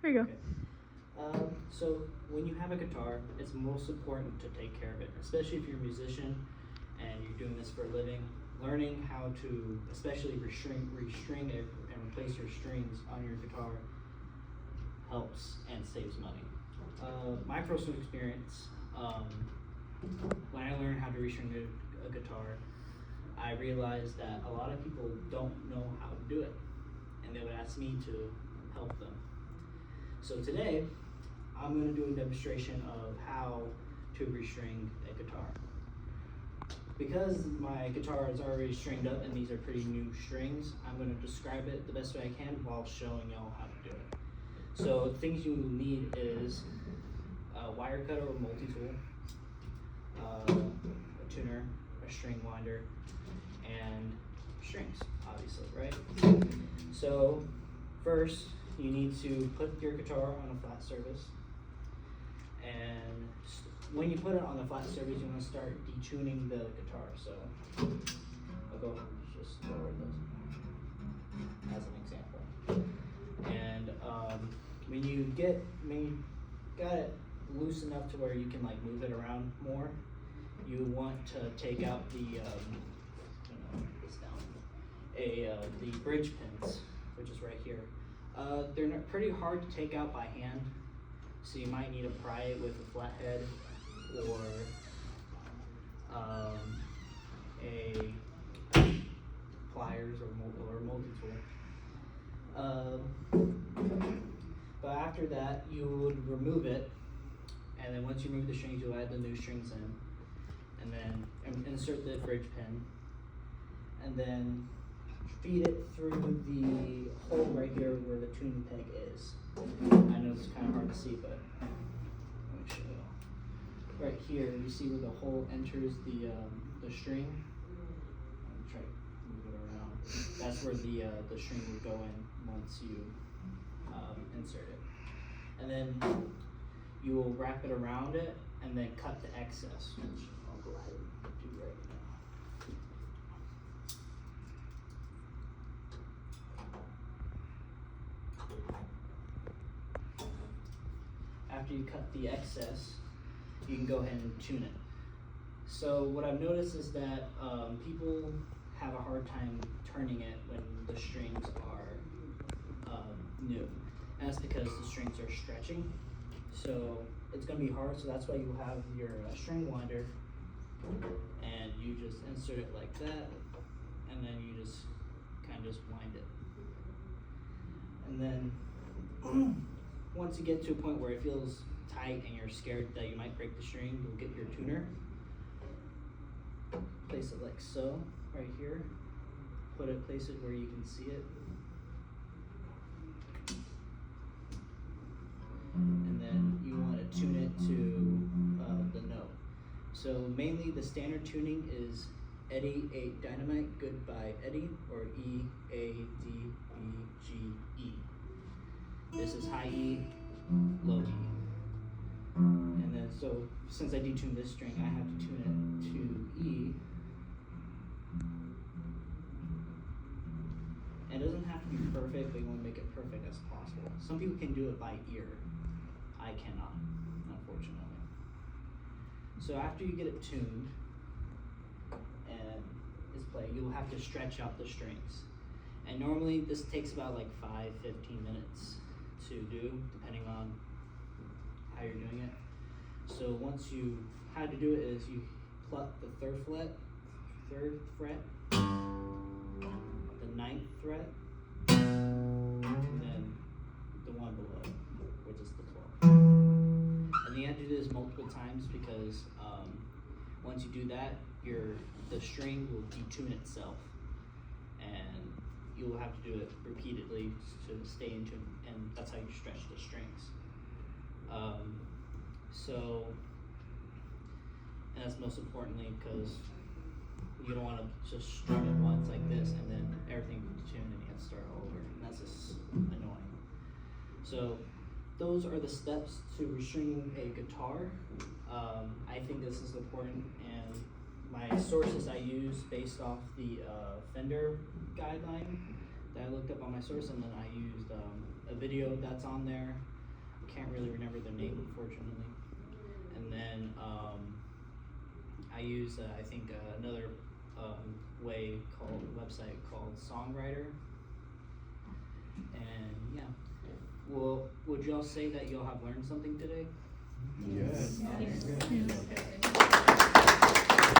There you go. Okay. So when you have a guitar, it's most important to take care of it, especially if you're a musician and you're doing this for a living. Learning how to, especially restring and replace your strings on your guitar helps and saves money. My personal experience, when I learned how to restring a guitar, I realized that a lot of people don't know how to do it, and they would ask me to help them. So today, I'm going to do a demonstration of how to restring a guitar. Because my guitar is already stringed up and these are pretty new strings, I'm going to describe it the best way I can while showing y'all how to do it. So the things you need is a wire cutter or multi-tool, a tuner, a string winder, and strings, obviously, right? So first, you need to put your guitar on a flat surface, and when you put it on the flat surface, you want to start detuning the guitar. So I'll go just lower this as an example. And when you got it loose enough to where you can like move it around more, you want to take out the the bridge pins, which is right here. They're pretty hard to take out by hand, so you might need to pry it with a flathead or a pliers or multi-tool. But after that, you would remove it, and then once you remove the strings, you'll add the new strings in, and then insert the bridge pin, and then feed it through the hole right here where the tuning peg is. I know it's kind of hard to see, but let me show you. Right here, you see where the hole enters the string. I'm try to move it around. That's where the string would go in once you insert it, and then you will wrap it around it and then cut the excess, which I'll go ahead and do right now. After you cut the excess, you can go ahead and tune it. So what I've noticed is that people have a hard time turning it when the strings are new. And that's because the strings are stretching. So it's going to be hard, so that's why you have your string winder, and you just insert it like that, and then you just kind of just wind it. And then once you get to a point where it feels tight and you're scared that you might break the string, you'll get your tuner, place it like so, right here, place it where you can see it, and then you want to tune it to the note. So mainly the standard tuning is Eddie 8 Dynamite, Goodbye Eddie, or E, A, D, B, G, E. This is high E, low E. And then so since I detuned this string, I have to tune it to E. It doesn't have to be perfect, but you want to make it perfect as possible. Some people can do it by ear. I cannot, unfortunately. So after you get it tuned and it's played, you'll have to stretch out the strings. And normally this takes about like 5-15 minutes to do, depending on how you're doing it. So once how to do it is you pluck the third fret, the 9th fret, and then the one below, which is the 12th. And you have to do this multiple times because once you do that, the string will detune itself, and you will have to do it repeatedly to stay in tune, and that's how you stretch the strings. And that's most importantly because you don't want to just strum it once like this and then everything will detune and you have to start all over, and that's just annoying. So those are the steps to restringing a guitar. I think this is important, and my sources I use based off the Fender guideline that I looked up on my source, and then I used a video that's on there can't really remember the name, unfortunately. And then I use I think another website called Songwriter. And yeah, well, would y'all say that y'all have learned something today? Yes. Okay.